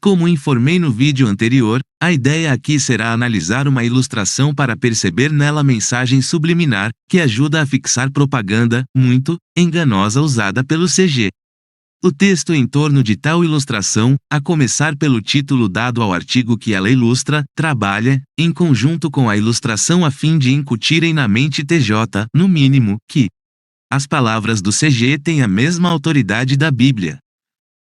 Como informei no vídeo anterior, a ideia aqui será analisar uma ilustração para perceber nela a mensagem subliminar, que ajuda a fixar propaganda, muito enganosa usada pelo CG. O texto em torno de tal ilustração, a começar pelo título dado ao artigo que ela ilustra, trabalha, em conjunto com a ilustração a fim de incutirem na mente TJ, no mínimo, que as palavras do CG têm a mesma autoridade da Bíblia.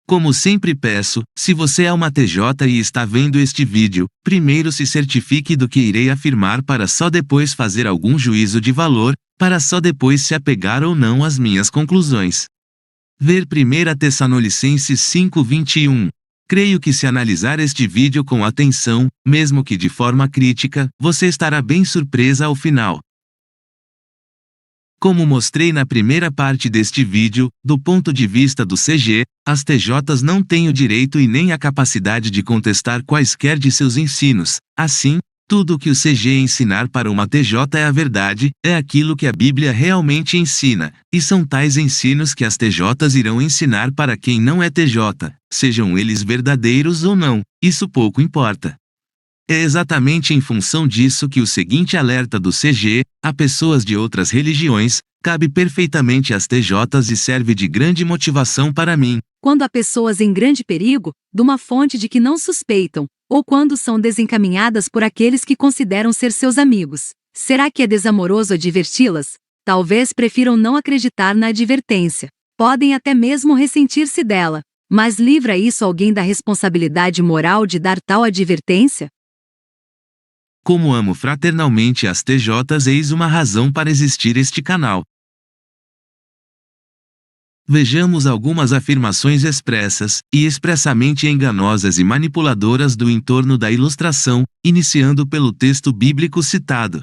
Como sempre peço, se você é uma TJ e está vendo este vídeo, primeiro se certifique do que irei afirmar para só depois fazer algum juízo de valor, para só depois se apegar ou não às minhas conclusões. Ver 1 Tessalonicenses 5:21. Creio que se analisar este vídeo com atenção, mesmo que de forma crítica, você estará bem surpresa ao final. Como mostrei na primeira parte deste vídeo, do ponto de vista do CG, as TJs não têm o direito e nem a capacidade de contestar quaisquer de seus ensinos. Assim, tudo o que o CG ensinar para uma TJ é a verdade, é aquilo que a Bíblia realmente ensina, e são tais ensinos que as TJs irão ensinar para quem não é TJ, sejam eles verdadeiros ou não, isso pouco importa. É exatamente em função disso que o seguinte alerta do CG, a pessoas de outras religiões, cabe perfeitamente às TJs e serve de grande motivação para mim. Quando há pessoas em grande perigo, de uma fonte de que não suspeitam, ou quando são desencaminhadas por aqueles que consideram ser seus amigos, será que é desamoroso adverti-las? Talvez prefiram não acreditar na advertência. Podem até mesmo ressentir-se dela. Mas livra isso alguém da responsabilidade moral de dar tal advertência? Como amo fraternalmente as TJs, eis uma razão para existir este canal. Vejamos algumas afirmações expressas, e expressamente enganosas e manipuladoras do entorno da ilustração, iniciando pelo texto bíblico citado.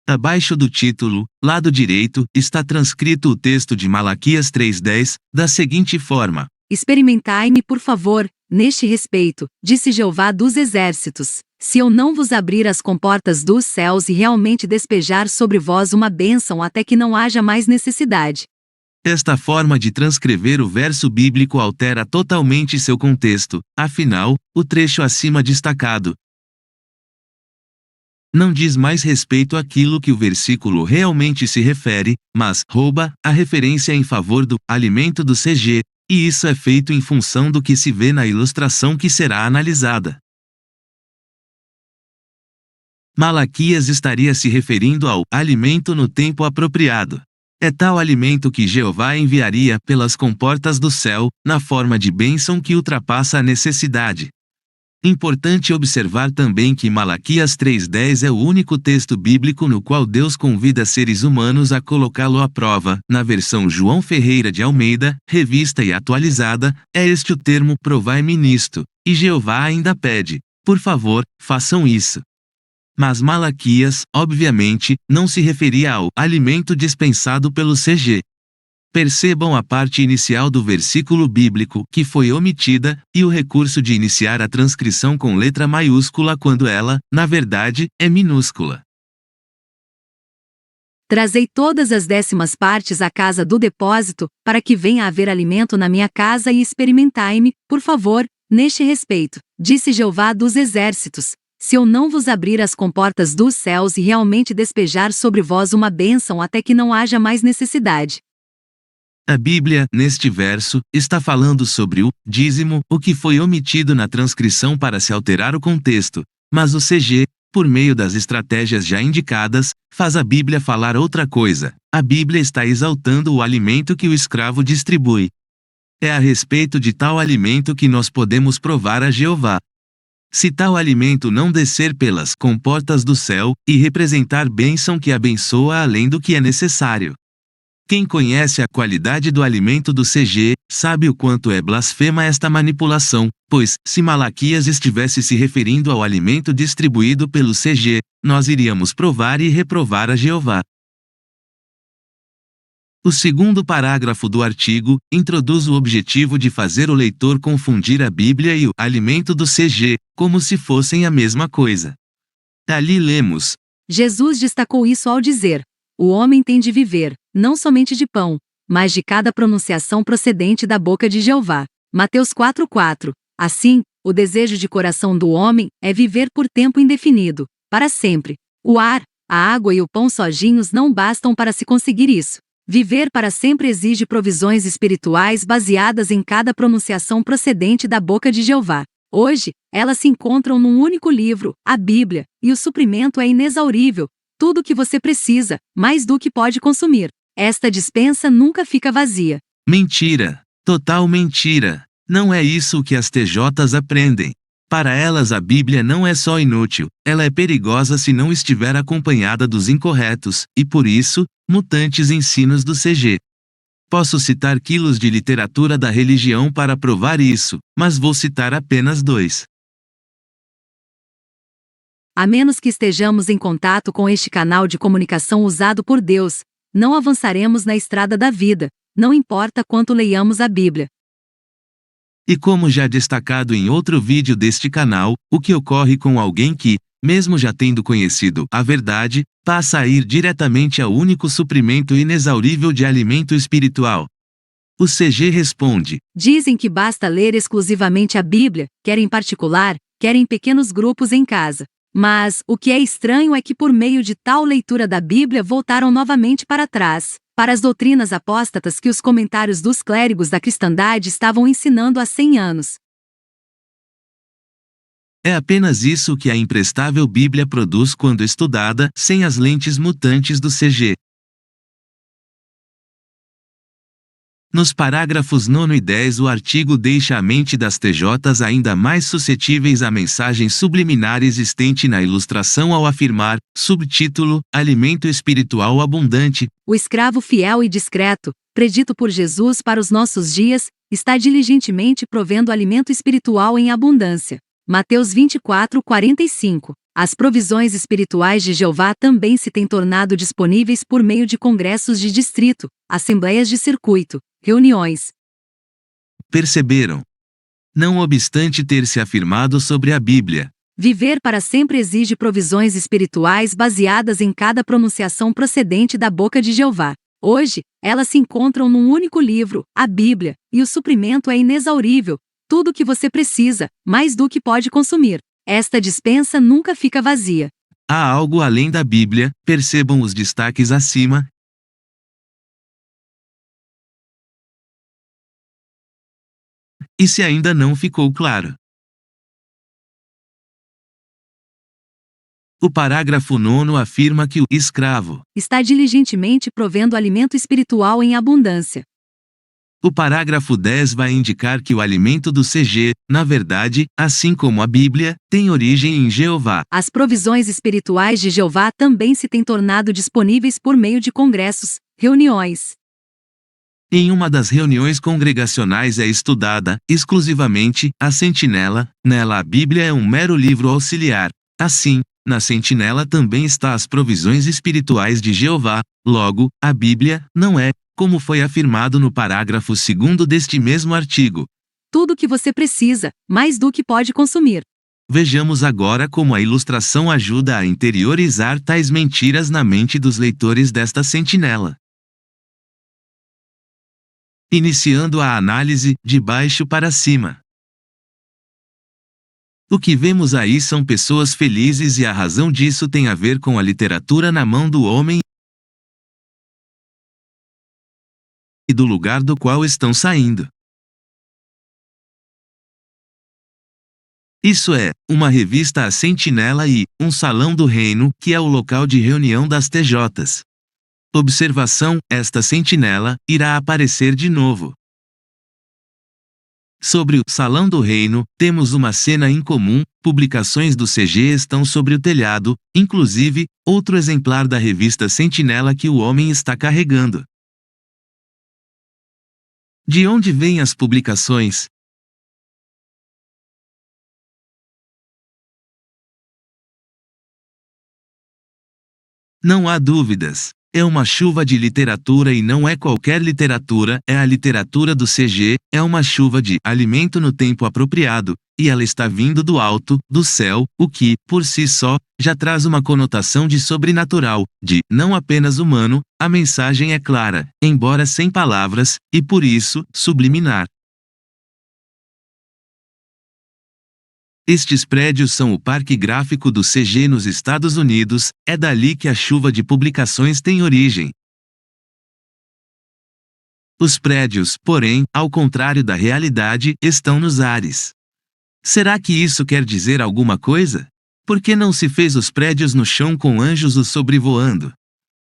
Abaixo do título, lado direito, está transcrito o texto de Malaquias 3:10, da seguinte forma: Experimentai-me, por favor, neste respeito, disse Jeová dos Exércitos, se eu não vos abrir as comportas dos céus e realmente despejar sobre vós uma bênção até que não haja mais necessidade. Esta forma de transcrever o verso bíblico altera totalmente seu contexto, afinal, o trecho acima destacado não diz mais respeito àquilo que o versículo realmente se refere, mas rouba a referência em favor do alimento do CG, e isso é feito em função do que se vê na ilustração que será analisada. Malaquias estaria se referindo ao alimento no tempo apropriado. É tal alimento que Jeová enviaria pelas comportas do céu, na forma de bênção que ultrapassa a necessidade. Importante observar também que Malaquias 3:10 é o único texto bíblico no qual Deus convida seres humanos a colocá-lo à prova. Na versão João Ferreira de Almeida, revista e atualizada, é este o termo provai-me nisto, e Jeová ainda pede, por favor, façam isso. Mas Malaquias, obviamente, não se referia ao alimento dispensado pelo CG. Percebam a parte inicial do versículo bíblico que foi omitida, e o recurso de iniciar a transcrição com letra maiúscula quando ela, na verdade, é minúscula. Trazei todas as 10ª partes à casa do depósito, para que venha a haver alimento na minha casa e experimentai-me, por favor, neste respeito, disse Jeová dos Exércitos, se eu não vos abrir as comportas dos céus e realmente despejar sobre vós uma bênção até que não haja mais necessidade. A Bíblia, neste verso, está falando sobre o dízimo, o que foi omitido na transcrição para se alterar o contexto, mas o CG, por meio das estratégias já indicadas, faz a Bíblia falar outra coisa. A Bíblia está exaltando o alimento que o escravo distribui. É a respeito de tal alimento que nós podemos provar a Jeová. Se tal alimento não descer pelas comportas do céu, e representar bênção que abençoa além do que é necessário. Quem conhece a qualidade do alimento do CG, sabe o quanto é blasfema esta manipulação, pois, se Malaquias estivesse se referindo ao alimento distribuído pelo CG, nós iríamos provar e reprovar a Jeová. O segundo parágrafo do artigo introduz o objetivo de fazer o leitor confundir a Bíblia e o alimento do CG, como se fossem a mesma coisa. Ali lemos: Jesus destacou isso ao dizer: o homem tem de viver, não somente de pão, mas de cada pronunciação procedente da boca de Jeová. Mateus 4:4. Assim, O desejo de coração do homem é viver por tempo indefinido, para sempre. O ar, a água e o pão sozinhos não bastam para se conseguir isso. Viver para sempre exige provisões espirituais baseadas em cada pronunciação procedente da boca de Jeová. Hoje, elas se encontram num único livro, a Bíblia, e o suprimento é inexaurível. Tudo o que você precisa, mais do que pode consumir. Esta despensa nunca fica vazia. Mentira. Total mentira. Não é isso que as TJs aprendem. Para elas a Bíblia não é só inútil, ela é perigosa se não estiver acompanhada dos incorretos, e por isso, mutantes ensinos do CG. Posso citar quilos de literatura da religião para provar isso, mas vou citar apenas 2. A menos que estejamos em contato com este canal de comunicação usado por Deus, não avançaremos na estrada da vida, não importa quanto leiamos a Bíblia. E como já destacado em outro vídeo deste canal, o que ocorre com alguém que, mesmo já tendo conhecido a verdade, passa a ir diretamente ao único suprimento inexaurível de alimento espiritual? O CG responde: Dizem que basta ler exclusivamente a Bíblia, quer em particular, quer em pequenos grupos em casa. Mas, o que é estranho é que por meio de tal leitura da Bíblia voltaram novamente para trás, para as doutrinas apóstatas que os comentários dos clérigos da cristandade estavam ensinando há 100 anos. É apenas isso que a imprestável Bíblia produz quando estudada, sem as lentes mutantes do CG. Nos parágrafos 9 e 10 o artigo deixa a mente das TJs ainda mais suscetíveis à mensagem subliminar existente na ilustração ao afirmar, subtítulo, Alimento Espiritual Abundante. O escravo fiel e discreto, predito por Jesus para os nossos dias, está diligentemente provendo alimento espiritual em abundância. Mateus 24:45. As provisões espirituais de Jeová também se têm tornado disponíveis por meio de congressos de distrito, assembleias de circuito, reuniões. Perceberam? Não obstante ter se afirmado sobre a Bíblia, Viver para sempre exige provisões espirituais baseadas em cada pronunciação procedente da boca de Jeová. Hoje, elas se encontram num único livro, a Bíblia, e o suprimento é inexaurível. Tudo o que você precisa, mais do que pode consumir. Esta despensa nunca fica vazia. há algo além da Bíblia, percebam os destaques acima. E se ainda não ficou claro? O parágrafo 9 afirma que o escravo. Está diligentemente provendo alimento espiritual em abundância. O parágrafo 10 vai indicar que o alimento do CG, na verdade, assim como a Bíblia, tem origem em Jeová. As provisões espirituais de Jeová também se têm tornado disponíveis por meio de congressos, reuniões. Em uma das reuniões congregacionais é estudada, exclusivamente, a Sentinela. Nela a Bíblia é um mero livro auxiliar. Assim, na Sentinela também está as provisões espirituais de Jeová. Logo, a Bíblia não é, como foi afirmado no parágrafo 2º deste mesmo artigo, Tudo o que você precisa, mais do que pode consumir. Vejamos agora como a ilustração ajuda a interiorizar tais mentiras na mente dos leitores desta sentinela. Iniciando a análise, de baixo para cima. O que vemos aí são pessoas felizes e a razão disso tem a ver com a literatura na mão do homem e do lugar do qual estão saindo. Isso é, uma revista A Sentinela e um salão do reino, que é o local de reunião das TJs. Observação: esta sentinela irá aparecer de novo. Sobre o Salão do Reino, temos uma cena incomum, publicações do CG estão sobre o telhado, inclusive, outro exemplar da revista Sentinela que o homem está carregando. De onde vêm as publicações? Não há dúvidas. É uma chuva de literatura e não é qualquer literatura, é a literatura do CG, é uma chuva de alimento no tempo apropriado, e ela está vindo do alto, do céu, o que, por si só, já traz uma conotação de sobrenatural, de não apenas humano. A mensagem é clara, embora sem palavras, e por isso, subliminar. Estes prédios são o parque gráfico do CG nos Estados Unidos, é dali que a chuva de publicações tem origem. Os prédios, porém, ao contrário da realidade, estão nos ares. Será que isso quer dizer alguma coisa? Por que não se fez os prédios no chão com anjos os sobrevoando?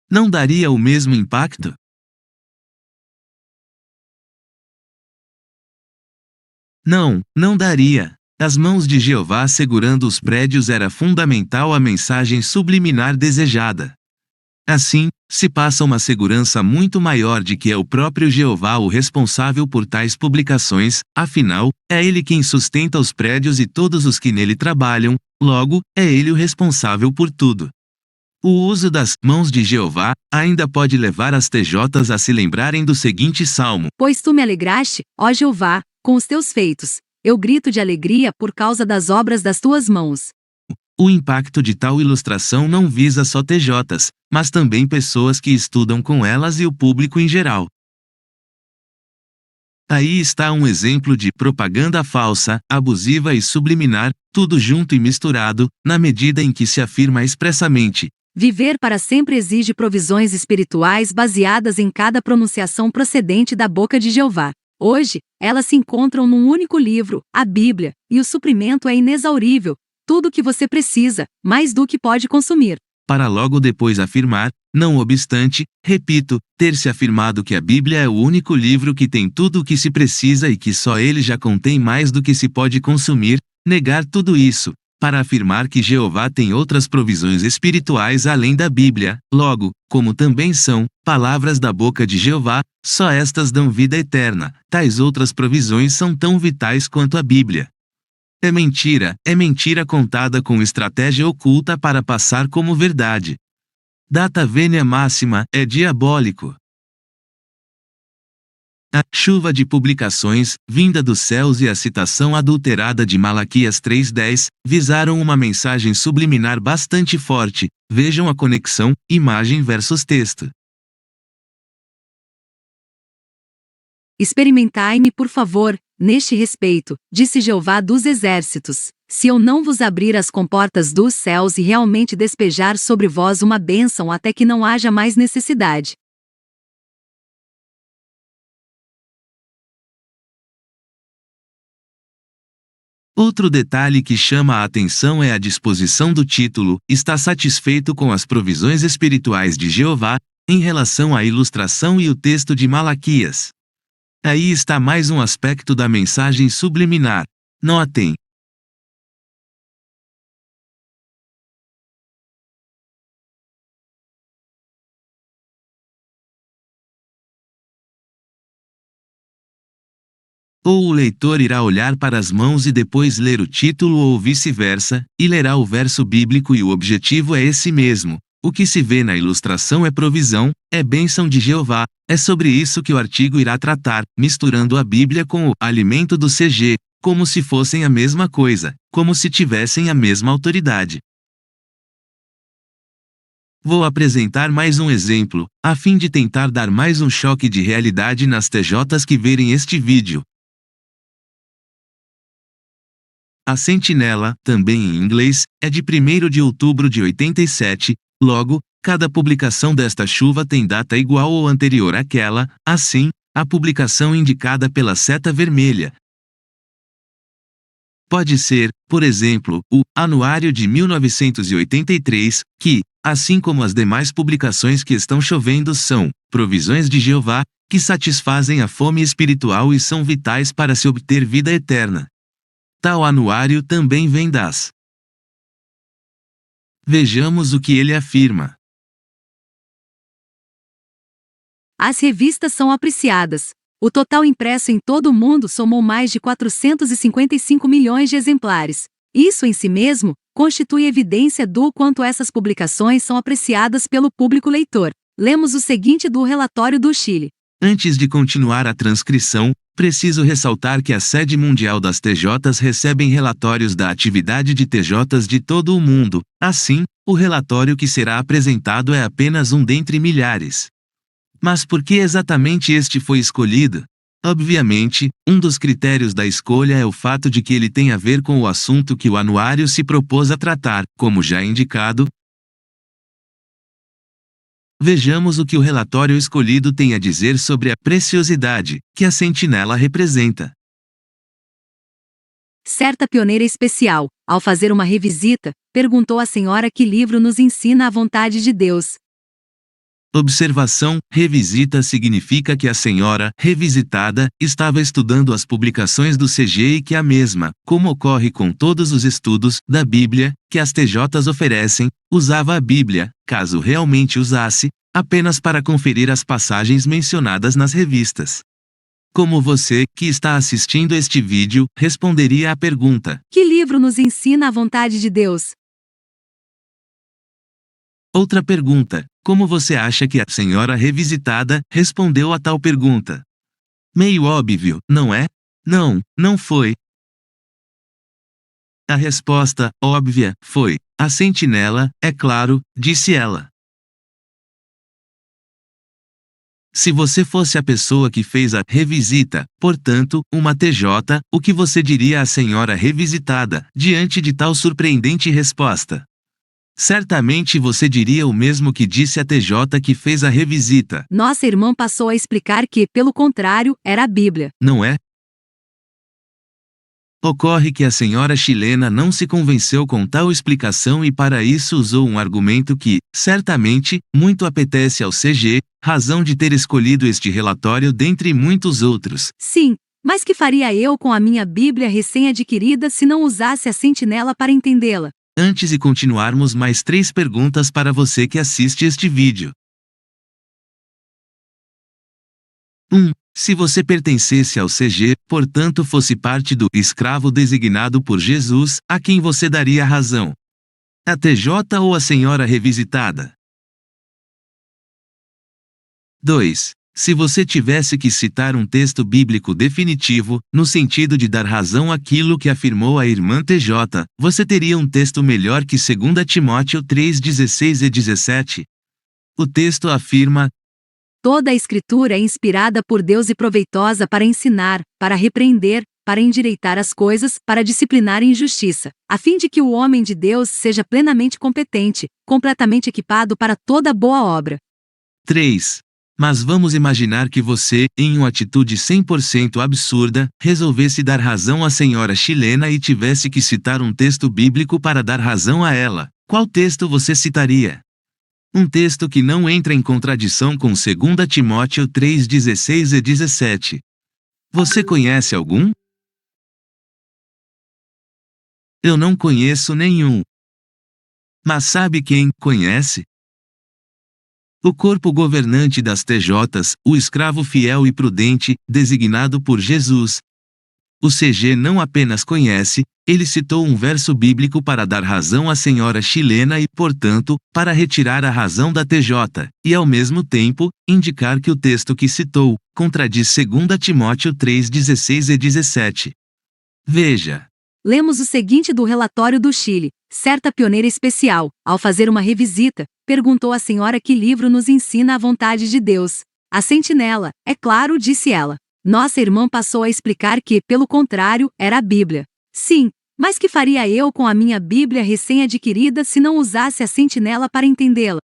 Não daria o mesmo impacto? Não, não daria. As mãos de Jeová segurando os prédios era fundamental à mensagem subliminar desejada. Assim, se passa uma segurança muito maior de que é o próprio Jeová o responsável por tais publicações, afinal, é ele quem sustenta os prédios e todos os que nele trabalham, logo, é ele o responsável por tudo. O uso das mãos de Jeová ainda pode levar as TJs a se lembrarem do seguinte salmo: Pois tu me alegraste, ó Jeová, com os teus feitos. Eu grito de alegria por causa das obras das tuas mãos. O impacto de tal ilustração não visa só TJs, mas também pessoas que estudam com elas e o público em geral. Aí está um exemplo de propaganda falsa, abusiva e subliminar, tudo junto e misturado, na medida em que se afirma expressamente: Viver para sempre exige provisões espirituais baseadas em cada pronunciação procedente da boca de Jeová. Hoje, elas se encontram num único livro, a Bíblia, e o suprimento é inexaurível. Tudo o que você precisa, mais do que pode consumir. Para logo depois afirmar, não obstante, repito, ter se afirmado que a Bíblia é o único livro que tem tudo o que se precisa e que só ele já contém mais do que se pode consumir, negar tudo isso, para afirmar que Jeová tem outras provisões espirituais além da Bíblia, logo, como também são palavras da boca de Jeová, só estas dão vida eterna, tais outras provisões são tão vitais quanto a Bíblia. É mentira contada com estratégia oculta para passar como verdade. Data venia máxima, é diabólico. A chuva de publicações, vinda dos céus e a citação adulterada de Malaquias 3:10, visaram uma mensagem subliminar bastante forte. Vejam a conexão, imagem versus texto. Experimentai-me, por favor, neste respeito, disse Jeová dos exércitos, se eu não vos abrir as comportas dos céus e realmente despejar sobre vós uma bênção até que não haja mais necessidade. Outro detalhe que chama a atenção é a disposição do título: está satisfeito com as provisões espirituais de Jeová, em relação à ilustração e o texto de Malaquias. Aí está mais um aspecto da mensagem subliminar. Notem. Ou o leitor irá olhar para as mãos e depois ler o título ou vice-versa, e lerá o verso bíblico e o objetivo é esse mesmo. O que se vê na ilustração é provisão, é bênção de Jeová, é sobre isso que o artigo irá tratar, misturando a Bíblia com o alimento do CG, como se fossem a mesma coisa, como se tivessem a mesma autoridade. Vou apresentar mais um exemplo, a fim de tentar dar mais um choque de realidade nas TJs que verem este vídeo. A Sentinela, também em inglês, é de 1º de outubro de 87, logo, cada publicação desta chuva tem data igual ou anterior àquela, assim, a publicação indicada pela seta vermelha pode ser, por exemplo, o Anuário de 1983, que, assim como as demais publicações que estão chovendo são provisões de Jeová, que satisfazem a fome espiritual e são vitais para se obter vida eterna. Tal anuário também vem das. Vejamos o que ele afirma. As revistas são apreciadas. O total impresso em todo o mundo somou mais de 455 milhões de exemplares. Isso em si mesmo constitui evidência do quanto essas publicações são apreciadas pelo público leitor. Lemos o seguinte do relatório do Chile. Antes de continuar a transcrição, preciso ressaltar que a sede mundial das TJs recebem relatórios da atividade de TJs de todo o mundo. Assim, o relatório que será apresentado é apenas um dentre milhares. Mas por que exatamente este foi escolhido? Obviamente, um dos critérios da escolha é o fato de que ele tem a ver com o assunto que o anuário se propôs a tratar, como já indicado. Vejamos o que o relatório escolhido tem a dizer sobre a preciosidade que a sentinela representa. Certa pioneira especial, ao fazer uma revisita, perguntou à senhora que livro nos ensina a vontade de Deus. Observação: revisita significa que a senhora, revisitada, estava estudando as publicações do CG e que a mesma, como ocorre com todos os estudos da Bíblia que as TJs oferecem, usava a Bíblia, caso realmente usasse, apenas para conferir as passagens mencionadas nas revistas. Como você, que está assistindo este vídeo, responderia à pergunta: Que livro nos ensina a vontade de Deus? Outra pergunta: como você acha que a senhora revisitada respondeu a tal pergunta? Meio óbvio, não é? Não, não foi. A resposta, óbvia, foi: a sentinela, é claro, disse ela. Se você fosse a pessoa que fez a revisita, portanto, uma TJ, o que você diria à senhora revisitada, diante de tal surpreendente resposta? Certamente você diria o mesmo que disse a TJ que fez a revisita. Nossa irmã passou a explicar que, pelo contrário, era a Bíblia. Não é? Ocorre que a senhora chilena não se convenceu com tal explicação e para isso usou um argumento que, certamente, muito apetece ao CG, razão de ter escolhido este relatório dentre muitos outros. Sim, mas que faria eu com a minha Bíblia recém-adquirida se não usasse a sentinela para entendê-la? Antes de continuarmos, mais 3 perguntas para você que assiste este vídeo. 1. Se você pertencesse ao CG, portanto fosse parte do escravo designado por Jesus, a quem você daria razão? A TJ ou a senhora revisitada? 2. Se você tivesse que citar um texto bíblico definitivo, no sentido de dar razão àquilo que afirmou a irmã TJ, você teria um texto melhor que 2 Timóteo 3:16 e 17? O texto afirma: Toda a Escritura é inspirada por Deus e proveitosa para ensinar, para repreender, para endireitar as coisas, para disciplinar em justiça, a fim de que o homem de Deus seja plenamente competente, completamente equipado para toda boa obra. 3. Mas vamos imaginar que você, em uma atitude 100% absurda, resolvesse dar razão à senhora chilena e tivesse que citar um texto bíblico para dar razão a ela. Qual texto você citaria? Um texto que não entra em contradição com 2 Timóteo 3:16 e 17. Você conhece algum? Eu não conheço nenhum. Mas sabe quem conhece? O corpo governante das TJs, o escravo fiel e prudente, designado por Jesus. O CG não apenas conhece, ele citou um verso bíblico para dar razão à senhora chilena e, portanto, para retirar a razão da TJ, e ao mesmo tempo, indicar que o texto que citou, contradiz 2 Timóteo 3:16 e 17. Veja. Lemos o seguinte do relatório do Chile. Certa pioneira especial, ao fazer uma revisita, perguntou à senhora que livro nos ensina a vontade de Deus. A sentinela, é claro, disse ela. Nossa irmã passou a explicar que, pelo contrário, era a Bíblia. Sim, mas que faria eu com a minha Bíblia recém-adquirida se não usasse a sentinela para entendê-la?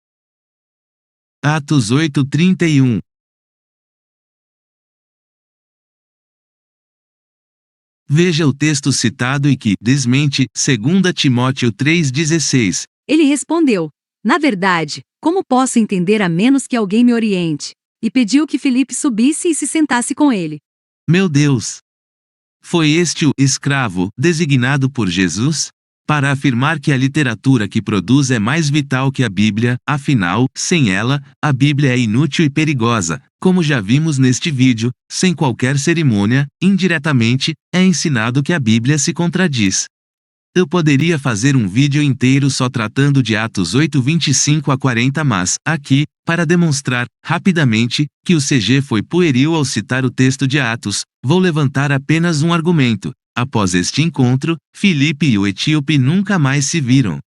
Atos 8:31. Veja o texto citado e que desmente 2 Timóteo 3:16. Ele respondeu: Na verdade, como posso entender a menos que alguém me oriente? E pediu que Filipe subisse e se sentasse com ele. Meu Deus! Foi este o escravo designado por Jesus? Para afirmar que a literatura que produz é mais vital que a Bíblia, afinal, sem ela, a Bíblia é inútil e perigosa. Como já vimos neste vídeo, sem qualquer cerimônia, indiretamente, é ensinado que a Bíblia se contradiz. Eu poderia fazer um vídeo inteiro só tratando de Atos 8:25 a 40, mas, aqui, para demonstrar, rapidamente, que o CG foi pueril ao citar o texto de Atos, vou levantar apenas um argumento. Após este encontro, Filipe e o etíope nunca mais se viram.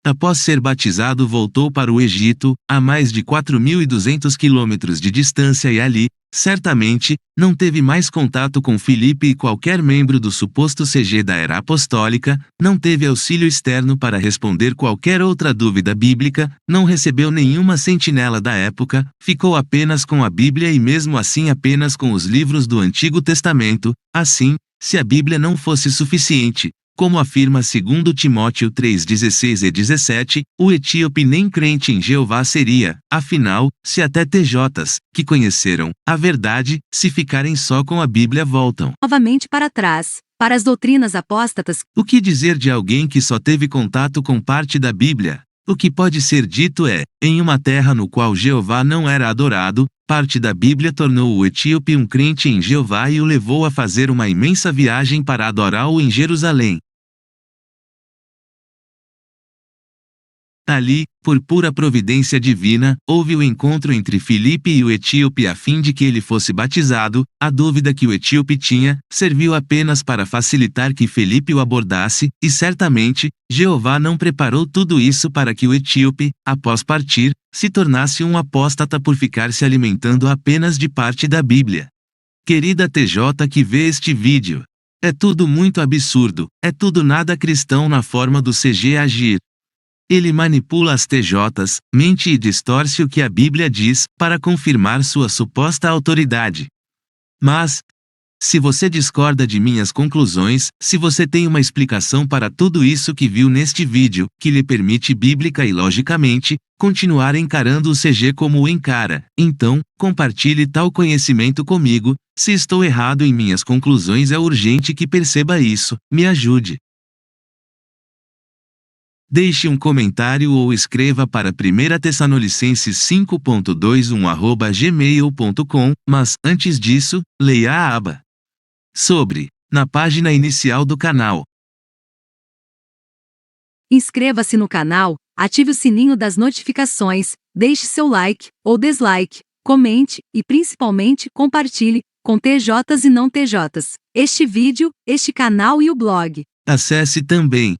Após ser batizado, voltou para o Egito, a mais de 4.200 quilômetros de distância, e ali, certamente, não teve mais contato com Filipe e qualquer membro do suposto CG da era apostólica, não teve auxílio externo para responder qualquer outra dúvida bíblica, não recebeu nenhuma sentinela da época, ficou apenas com a Bíblia e mesmo assim apenas com os livros do Antigo Testamento. Assim, se a Bíblia não fosse suficiente, como afirma 2 Timóteo 3:16 e 17, o etíope nem crente em Jeová seria. Afinal, se até TJs, que conheceram a verdade, se ficarem só com a Bíblia, voltam novamente para trás, para as doutrinas apóstatas. O que dizer de alguém que só teve contato com parte da Bíblia? O que pode ser dito é, em uma terra no qual Jeová não era adorado, parte da Bíblia tornou o etíope um crente em Jeová e o levou a fazer uma imensa viagem para adorá-lo em Jerusalém. Ali, por pura providência divina, houve o encontro entre Filipe e o etíope a fim de que ele fosse batizado. A dúvida que o etíope tinha serviu apenas para facilitar que Filipe o abordasse, e certamente, Jeová não preparou tudo isso para que o etíope, após partir, se tornasse um apóstata por ficar se alimentando apenas de parte da Bíblia. Querida TJ que vê este vídeo, é tudo muito absurdo, é tudo nada cristão na forma do CG agir. Ele manipula as TJs, mente e distorce o que a Bíblia diz, para confirmar sua suposta autoridade. Mas, se você discorda de minhas conclusões, se você tem uma explicação para tudo isso que viu neste vídeo, que lhe permite bíblica e logicamente, continuar encarando o CG como o encara, então, compartilhe tal conhecimento comigo. Se estou errado em minhas conclusões, é urgente que perceba isso, me ajude. Deixe um comentário ou escreva para 1 Tessalonicenses 5.21@gmail.com, mas, antes disso, leia a aba sobre na página inicial do canal. Inscreva-se no canal, ative o sininho das notificações, deixe seu like ou dislike, comente e principalmente compartilhe com TJs e não TJs este vídeo, este canal e o blog. Acesse também